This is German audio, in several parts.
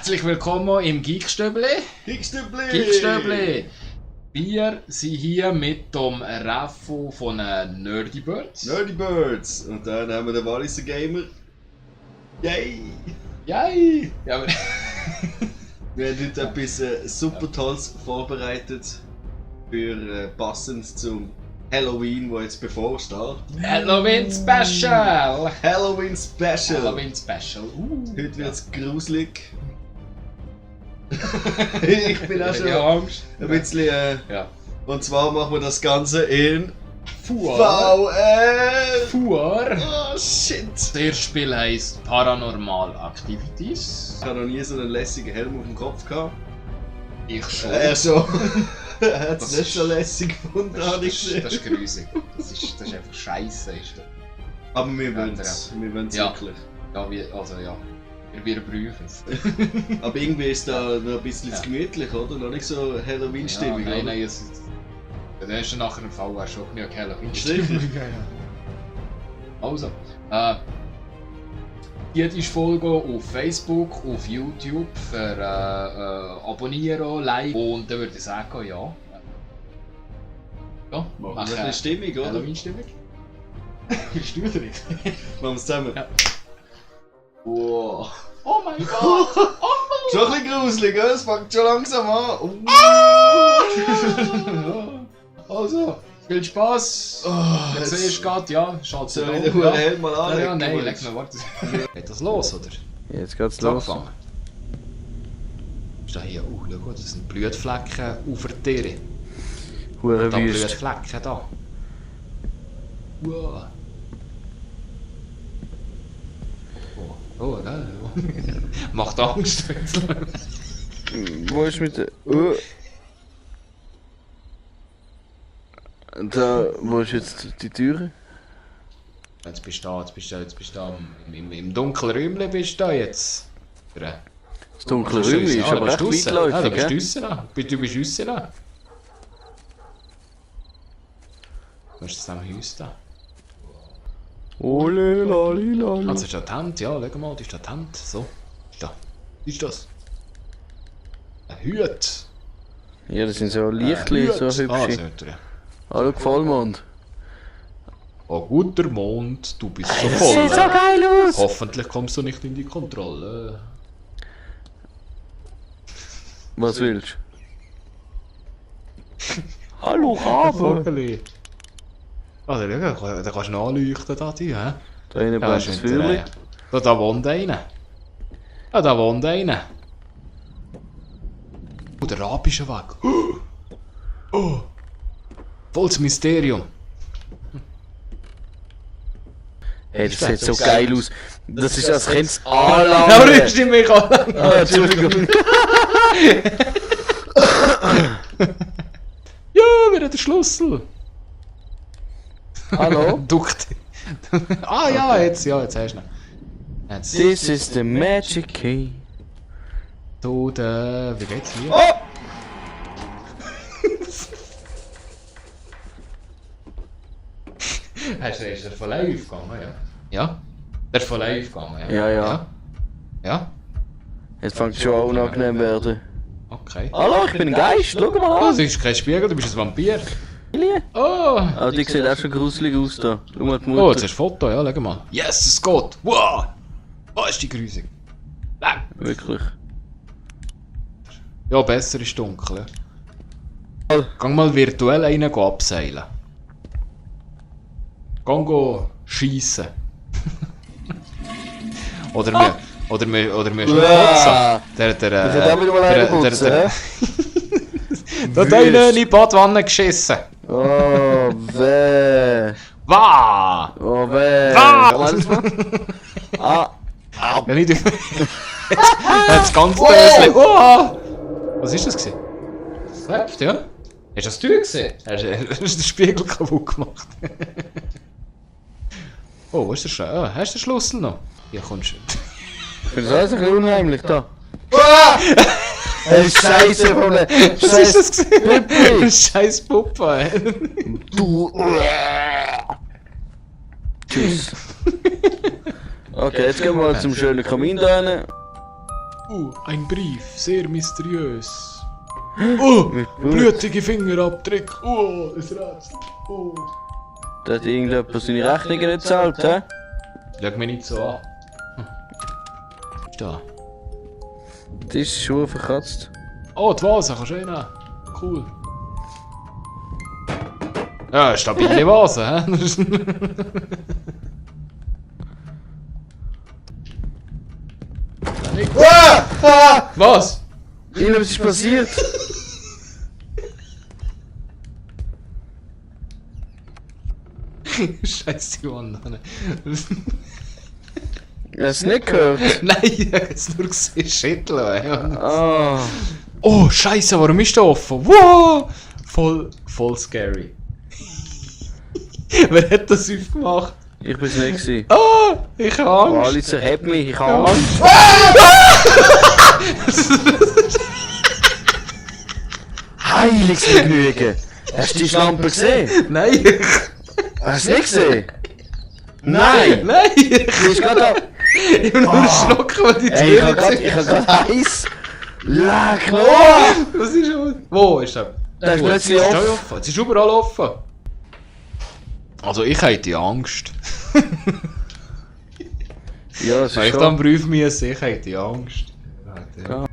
Herzlich willkommen im Geekstöbli. Geekstöbli. Wir sind hier mit dem Raffu von Nerdy Birds. Und dann haben wir den Walliser Gamer. Yay! Yay! Ja, wir haben heute etwas super Tolles vorbereitet. Für passend zum Halloween, wo jetzt bevorsteht. Halloween Special! Halloween Special! Heute wird es gruselig. Ich bin auch schon Angst. ein bisschen. Ja. Und zwar machen wir das Ganze in VR. VR! Oh shit! Das erste Spiel heisst Paranormal Activities. Ich habe noch nie so einen lässigen Helm auf dem Kopf gehabt. Ich schon. Er schon. Er hat es nicht so lässig gefunden, habe ich gesehen. Das ist grusig. Das ist einfach scheiße. Aber wir wollen es. Wir wollen es wirklich. Ja, ja. Wir brauchen es. Aber irgendwie ist da noch ein bisschen zu gemütlich, oder? Noch nicht so Halloween-Stimmung, ja, oder? Nein, dann ist nachher im Fall schon genug Halloween-Stimmung. Sicher? Also, jede Folge auf Facebook, auf YouTube für abonnieren, like und dann würde ich sagen, ja. Ja, machen wir ein bisschen Stimmung, oder? Halloween-Stimmung. Bist du drin? Machen wir es zusammen. Ja. Wow. Oh mein Gott! Schon ein bisschen gruselig, oder? Es fängt schon langsam an. Also, viel Spaß! Oh, Jetzt siehst du gerade, ja, schaut so soll ich den Helm mal anlegen? Ja, nein, leg mal, warte. Geht das los, oder? Jetzt geht's los. Angefangen. Ist da hier, schau, das sind Blutflecken auf der Tiere. Hure Da wüst. Blutflecken da. Wow. Oh, gell? Macht Angst. Wo ist mit der... Da, wo ist jetzt die Türe? Jetzt bist du da im dunklen Räumchen bist du da jetzt. Das dunkle Räumchen ist aber recht weitläufig, ja, gell? du bist draussen da. Was ist das am Haus da? Ole, lali, lali. Also ist da die Hand, ja, schau mal, das ist da die Hand. So, ist da. Was ist das? Ein Hut. Ja, das sind so Lichtli, so das hübsche. hört er. Hallo, Vollmond. Oh, guter Mond, du bist so Das voll. sieht so geil aus! Hoffentlich kommst du nicht in die Kontrolle. Was willst du? Hallo, Rabe! Vogeli. Also, schau, da kannst du noch anleuchten, da, hä? Da hinten brennt das Feuerli. Da wohnt einer. Ja, da wohnt einer. Oh, der Rab ist schon weg. Oh. Volles Mysterium. Hey, das sieht so geil aus. Das ist, als könnte es Aber anlangen. rührst du mich an. Ah, Entschuldigung. Ja, wir haben den Schlüssel. Hallo? Duckt. Ah ja, jetzt hast du ihn. Jetzt. This is the magic key. Du, wie geht's hier? Oh! Ist der von live gegangen, ja? Ja? Der ist von live gegangen, ja? Ja, ja. Ja? Ja? Jetzt fängt es schon an unangenehm werden. Okay. Hallo, ich bin ein Geist, schau mal Oh, an. das ist kein Spiegel, du bist ein Vampir. Lilie. Oh! Ah, die sieht auch schon gruselig aus da. Schau mal die Oh, jetzt Mutter. hast du ein Foto, ja, schau mal. Yes, es geht! Wow! Oh, ist die grusig. Nein! Wirklich. Ja, besser ist dunkel. Ja. Gang mal virtuell einen abseilen. Gang schiessen. Oder wir schon putzen. Das hat auch wieder mal einen putzen, hä? Da hat einer in die Badwanne geschissen. Oh, weh. Wah! Oh, weh. Ah! Alles mal. Ah. Ja, nicht das ganze Döschen. Oh! Was ist das gewesen? Das läuft, ja? Hast du das Tür gesehen? Hast du den Spiegel kaputt gemacht? Oh, wo ist der Schlüssel? Ah, hast du den Schlüssel noch? Hier kommst du. Ich finde das alles ein bisschen unheimlich da. Hey, Scheiße, von der Was ist das Scheiß gewesen? Pippi. Scheiß Puppe, ey. Du. Tschüss. Okay, jetzt gehen wir mal zum schönen Kamin da rein. Ein Brief, sehr mysteriös. Oh, Mit Blut. blutige Fingerabdrücke. Oh, es rätselt. Oh. Da hat irgendjemand seine Rechnungen nicht gezahlt, hä? Schau mich nicht so an. Da. Das ist Schuhe verkratzt. Oh, die Vase kannst du reinnehmen. Cool. Ja, stabile Vase, hä? Was? Was ist passiert? Scheiße, die Wand. Hast du es nicht gehört? Nein, ich hab es nur gesehen, schütteln. Ah. Oh, Scheiße, warum ist der offen? Wow! Voll scary. Wer hat das aufgemacht? Ich bin's nicht gewesen. Ah, ich hab Angst. Alice, heb mich, ich habe Angst. Heiliges Vergnügen! Hast du die Schlampe gesehen? Nein, Hast du nicht gesehen? Nein! nein, Die ist gerade da. ich bin nur erschrocken, weil die Ey, Tür ich hab grad heiß. Leck, oh! Was ist das? Wo ist das? Da ist plötzlich Ist offen. offen. Es ist überall offen. Also ich hätte Angst. Ja, das Wenn ist ich schon. dann Brief müsse, ich hätte Angst. Ja.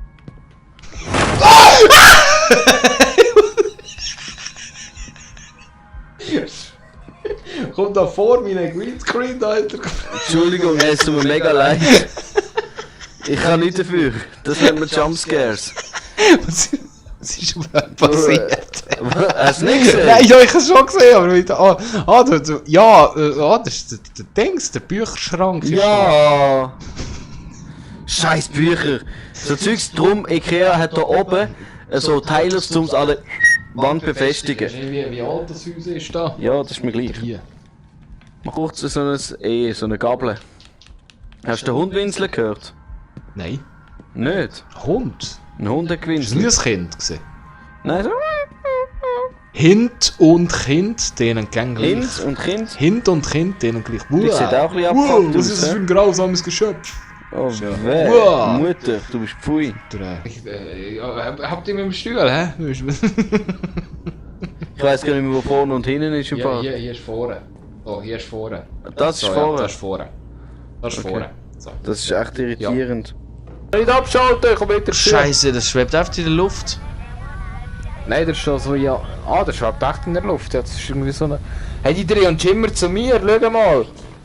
Kommt da vor meinen Greenscreen, Alter. Entschuldigung, es tut mir mega leid. Ich kann nicht dafür. Das nennt man Jumpscares. Was ist überhaupt passiert? Hast du nicht gesehen? Nein, ja, ich habe es schon gesehen, aber wieder. Das ist der Dings, der Bücherschrank. ist Ja! Scheiß Bücher! So Zeugs drum, Ikea hat da oben so Teile, um alle Wand da. befestigen. Wie alt das Haus ist da? Ja, das ist mir gleich. Hier. Mach kurz so eine Gabel. Hast du den Hund winseln gehört? Nein. Nicht? Hund? Ein Hund hat Ist das nicht gewinselt. ein Kind gewesen? Nein, so. Hint und Kind, denen gern gleich. Kind und Kind. Hint und Kind, denen gleich. Die sieht auch ein bisschen Wow, abgefuckt was aus, ist das hä? für ein grausames Geschöpf? Oh, weh. Wow. Mutter, du bist pfui. Habt ihr mit dem Stuhl, hä? Ich weiss gar nicht mehr, wo vorne und hinten ist im Ja, Fall. hier ist vorne. Oh, hier ist vorne. Das ist So, ja, vorne. das ist vorne. Das ist Okay. vorne. So. Das ist echt irritierend. Nicht abschalten, komm mit der Scheiße, das schwebt einfach in der Luft. Nein, das ist schon so, ja. Ah, das schwebt echt in der Luft. Ja, das ist irgendwie so eine. Hey, die drehen immer zu mir, schau mal.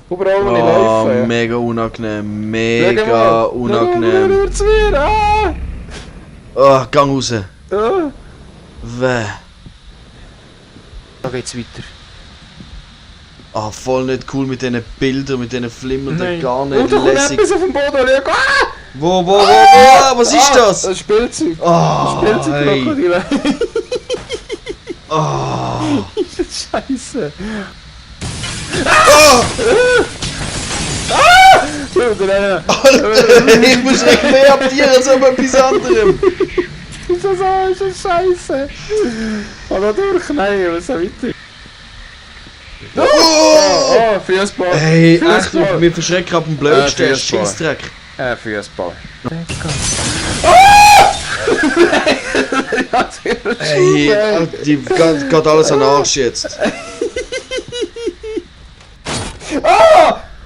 Überall, wo ich Oh, laufe. mega unangenehm, Schau mega mal. unangenehm. Schau mal zu mir, ah! Oh, gang raus. Ah. Weh. Da geht's weiter. Ah, voll nicht cool mit diesen Bildern, mit diesen Flimmernden, gar Oh, nicht da kommt lässig. etwas auf dem Boden, schau. Ah! Wo, was ist das? Das ist Spielzeug. Oh, Spielzeug hey. Krokodile. Oh. Scheiße. Ich muss echt mehr ab dir als ab etwas anderem. Wieso ist das scheiße? Hallo durch, nein, was soll weiter? Oh, Fußball. Hey, echt, Fußball. wir verschrecken ab dem Blödsten, Fußball. Scheissdreck. Fußball. Hey, die geht alles an den Arsch jetzt.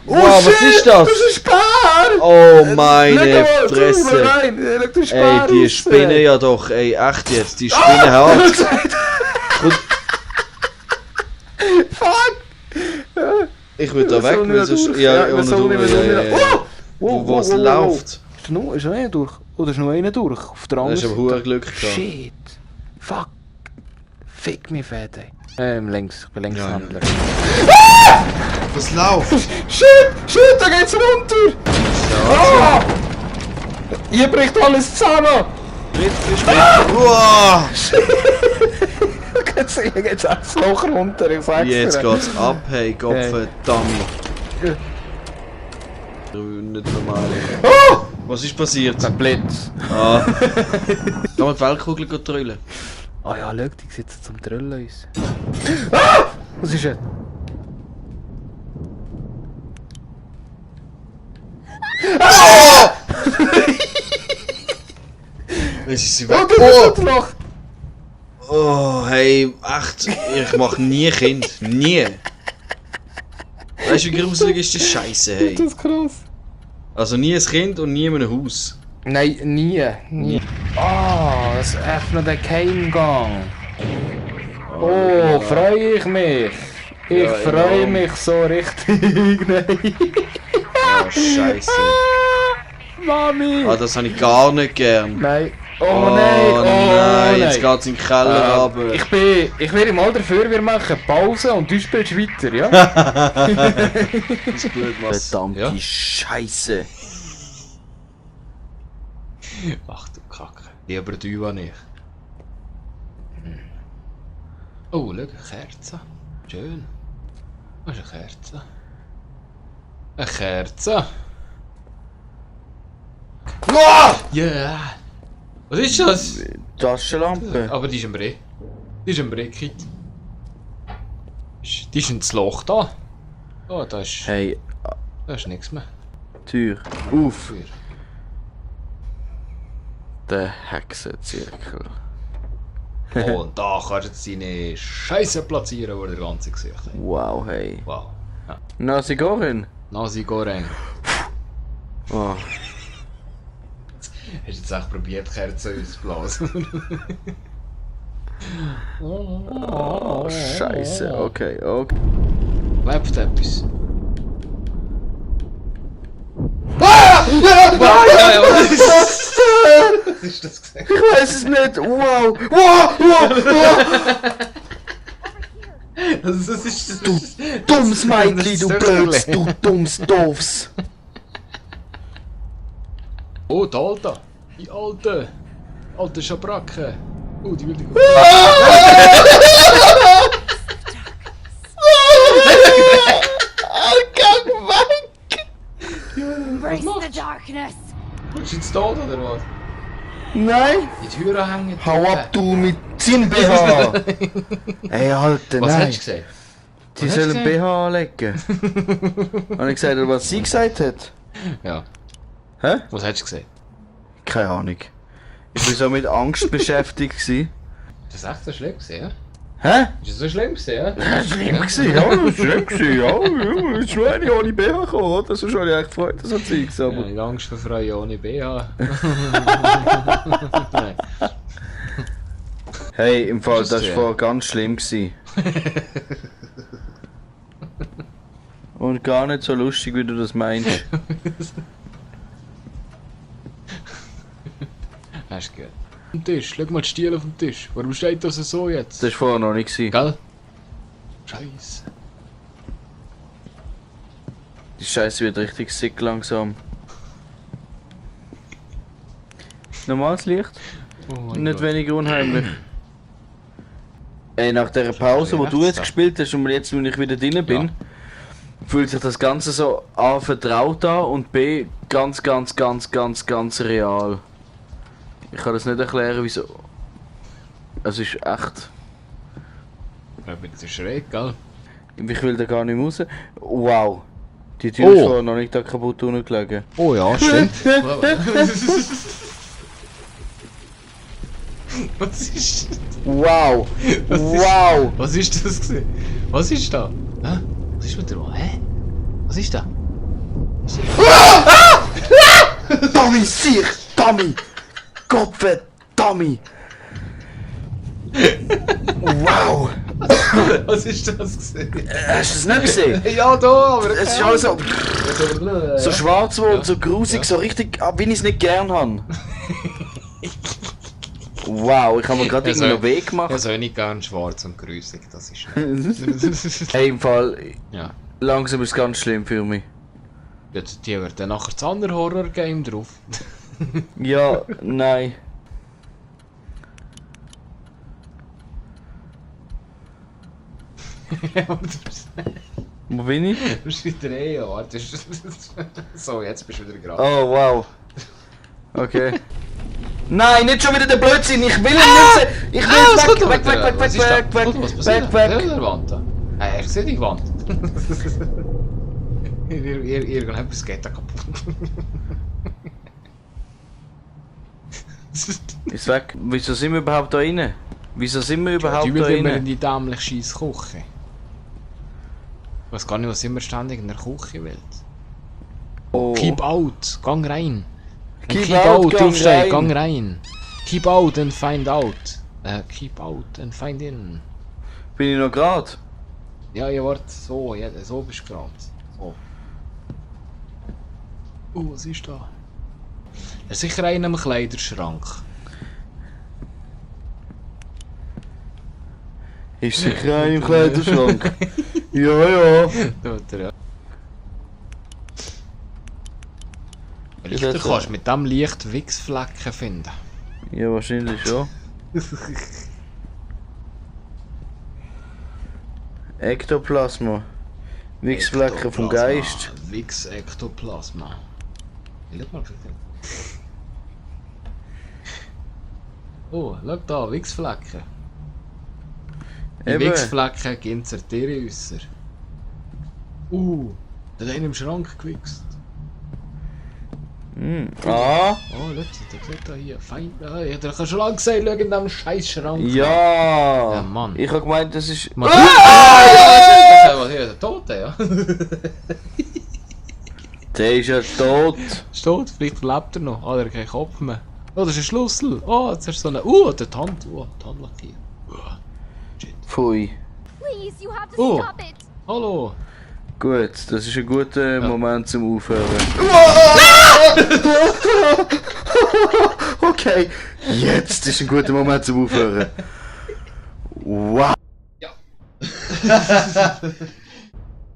Wow, was ist das? Das ist ein Spar! Oh meine Schau mal, Fresse. rein, schau den Ey, Spar die raus. spinnen ja doch, ey, echt jetzt, die spinnen hart. Fuck! Ich würde da Wir weg, sollen weil ja sonst... durch. Ja, Ja, wir ohne sollen durch, nicht, wir sollen ja, nicht. ja, ja. Was läuft? Ist noch einer durch? Oder ist noch einer durch? Auf der Da anderen hast du aber verdammt Glück gehabt. Shit. Fuck. Fick mich fett, ey. Links. Ich bin Linkshändler. Was läuft? Shit, da geht's runter! Ah! Hier bricht alles zusammen! Wow, Hier geht's alles Loch runter, ich sag's dir. jetzt geht's ab, hey, Gottverdammt. Nicht normal. Oh! Was ist passiert? Ein Blitz. Ah. Kann man die Weltkugel trüllen? Ah ja, schau, die sitzen zum Trüllen uns. Ah! Was ist das? Es ist sie weg. Oh, Loch! Oh, hey, echt, ich mach nie Kind. Nie. Weißt du, wie gruselig ist die Scheiße, hey? Das ist krass. Also nie ein Kind und nie in einem Haus. Nein, nie. Ah, es öffnet den Geheimgang. Oh, freue ich mich. Ich Ja, freue enorm. mich so richtig. Nein. Oh, Scheiße. Mami. Ah, das habe ich gar nicht gern. Nein. Oh, Oh nein, oh nein, nein. jetzt geht's in den Keller runter. Ich werde mal dafür, wir machen Pause und du spielst weiter, ja? ist gut, was? Verdammte Ja. Scheiße. Ach du Kacke. Lieber du als ich. Oh, schau, eine Kerze. Schön. Was ist eine Kerze? Eine Kerze. Ja! Yeah. Was ist das? Taschenlampe. Aber die ist ein Bre. Die ist ein Brekit. Die ist ins Loch da. Oh, da ist Hey, nichts mehr. Tür. Auf. Für. Der Hexenzirkel. Oh, und da kannst du deine Scheiße platzieren, wo der ganze Gesicht hat. Wow, hey. Wow. Ja. Nasi Goreng. Nasi Goreng. Oh. Hast du jetzt echt probiert, Kerzen auszublasen? Oh, Scheiße. Okay, okay. Lebt etwas? Was ist das gesagt? Ich weiß es nicht. Wow. Wow. Wow. Das ist Du dummes Mädchen, du Blöds, du dummes Doofs. Oh, der Alte! Die Alte! Alte Schabracke! Oh, die will die gut. Embrace the darkness. Ist jetzt tot oder was? Nein. Die Türen hängen. Hau ab, du mit Zinn-BH. Ey, Alter, Was nein. hast du gesagt? Die Was sollen hast du BH anlegen. Habe ich gesagt, was sie gesagt hat? Ja. Hä? Was hast du gesagt? Keine Ahnung. Ich war so mit Angst beschäftigt. Gewesen. Das ist echt so schlimm gewesen, ja? Hä? Ist das so schlimm gewesen, ja? Schlimm gewesen, ja, das ist schlimm gewesen, ja. Jetzt wäre ich ohne BH gekommen, oder? Sonst habe ich echt Freude an so Zeugs, Ja, aber... ich Angst vor Frauen ohne BH. Nein. Hey, im Fall, Ist das das war so, ja? vorher ganz schlimm gewesen. Und gar nicht so lustig, wie du das meinst. Das ist gut. Auf dem Tisch, schau mal die Stiele auf dem Tisch. Warum steht das so jetzt? Das war vorher noch nicht gewesen. Gell? Scheiße. Die Scheiße wird richtig sick langsam. Normales Licht? Oh mein Nicht Gott. weniger unheimlich. Ey, nach der Pause, wo du jetzt da. gespielt hast und jetzt, wenn ich wieder drin bin, fühlt sich das Ganze so A vertraut an und B ganz real. Ich kann das nicht erklären, wieso. Es ist echt. Ich bin zu schräg, gell? Ich will da gar nicht mehr raus. Wow. Die Tür ist vorher noch nicht da kaputt gelegen. Oh ja, stimmt. Was ist das? Wow! Wow! Was ist das gewesen? Was ist da? Hä? Was ist mit der Hä? Was ist da? Tommy, sieh! Tommy! Kopf, Tommy! Wow! Was ist das gewesen? Hast du es nicht gesehen? Ja, da, aber Es ist alles so schwarz und so grusig, so richtig, wie ich es nicht gern habe. Wow, ich habe mir gerade Ja, so- irgendwie noch Weg gemacht. Ja, so nicht gern schwarz und grusig, das ist nicht. Hey, im Fall, Ja. langsam ist es ganz schlimm für mich. Jetzt die wird dann nachher das andere Horror-Game drauf. Ja, nein. Wo bin ich? Du bist wieder warte. So, jetzt bist du wieder gerade. Oh, wow. Okay. Nein, nicht schon wieder der Blödsinn, ich will ihn nicht sehen! Ich will weg, Was passiert? weg! Der Wand da. Ich sehe die Wand. Irgendetwas geht da kaputt. Ist weg. Wieso sind wir überhaupt da rein? Wieso sind wir überhaupt Du da willst immer in rein? die dämliche scheiß Küche. Ich weiß gar nicht, was immer ständig in der Küche will. Oh. Keep out, gang rein. Keep out, gang aufstehen, rein. gang rein. Keep out and find out. Keep out and find in. Bin ich noch gerade? Ja, ihr wart so, ja, so bist du gerade. So. Was ist da? Er ist sicher einer im Kleiderschrank. Ist sicher ein im Kleiderschrank. Ja. Tut er, ja. Ist Lichter das so? kannst du mit dem Licht Wichsflecken finden. Ja, wahrscheinlich schon. Ektoplasma. Wichsflecken vom Geist. Wix-Ektoplasma. Oh, schau da, Wichsflecken. Die Eben. Wichsflecken gehen zertieren äußer. Der hat einen im Schrank gewichst. Ah, Oh, Leute, der sieht da hier. Fein. Ah, ich hab dir schon lange gesagt, schau in diesem scheiß Schrank. ja. Ja, Mann. Ich hab gemeint, das ist. Das ist ja der Tote, ja. Der ist ja tot. Steht, vielleicht lebt er noch. Ah, der hat keinen Kopf mehr. Oh, das ist ein Schlüssel. Oh, jetzt ist so eine. der Tand. Tandlackier. Pfui. Please, you have to Oh. stop it. Hallo. Gut, das ist ein guter Moment zum Aufhören. Okay, jetzt ist ein guter Moment zum Aufhören. Wow.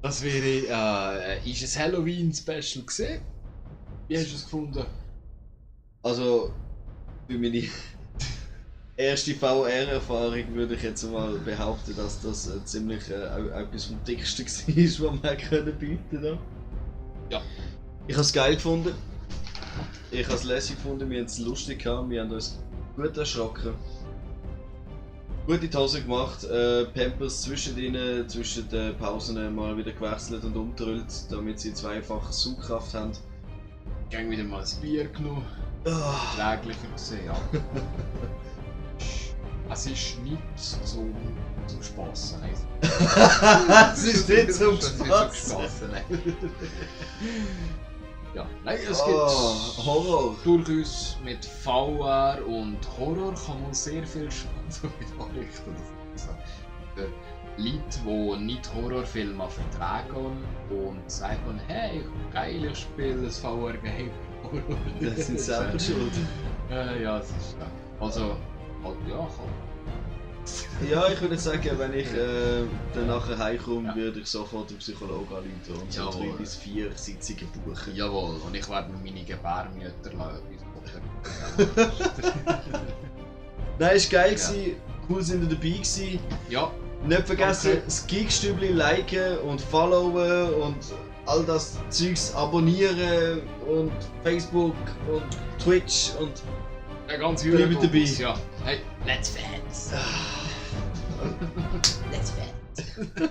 Das wäre, ist ein Halloween-Special gesehen? Wie hast du es gefunden? Also, für meine erste VR-Erfahrung würde ich jetzt mal behaupten, dass das ziemlich auch etwas vom Dicksten war, was wir können bieten können. Ja. Ich habe es geil gefunden. Ich habe es lässig gefunden, wir haben es lustig gehabt, wir haben uns gut erschrocken. Gut in die Hose gemacht, Pampers zwischen den Pausen mal wieder gewechselt und umgerollt, damit sie zweifache Saugkraft haben. Ich habe wieder mal ein Bier genommen. Träglicher gesehen, ja. Es ist nicht zum Spassen, nein. Es ist nicht zum Es ist nicht Spaß. nein. Ja, nein, es Oh, gibt Horror. durchaus mit VR und Horror kann man sehr viel Spaß mit anrichten. Also, für Leute, die nicht Horrorfilme vertragen und sagen, hey, geil, ich spiele ein VR-Game. Das sind selber schuld. Ja, es ist ja. Also, halt, ja, kann. Ja, ich würde sagen, wenn ich dann nachher heimkomme, würde ich sofort den Psychologen anrufen und so Jawohl. 3 bis 4 Sitzungen buchen. Jawohl, und ich werde mir meine Gebärmütter Nein, es war geil, Ja. cool sind ihr dabei gewesen. Ja, Nicht vergessen, Okay. das Geekstübli liken und followen und all das Zeugs abonnieren und Facebook und Twitch und der ganz Bleib mit dabei. Ja. Hey, let's fans! let's fans!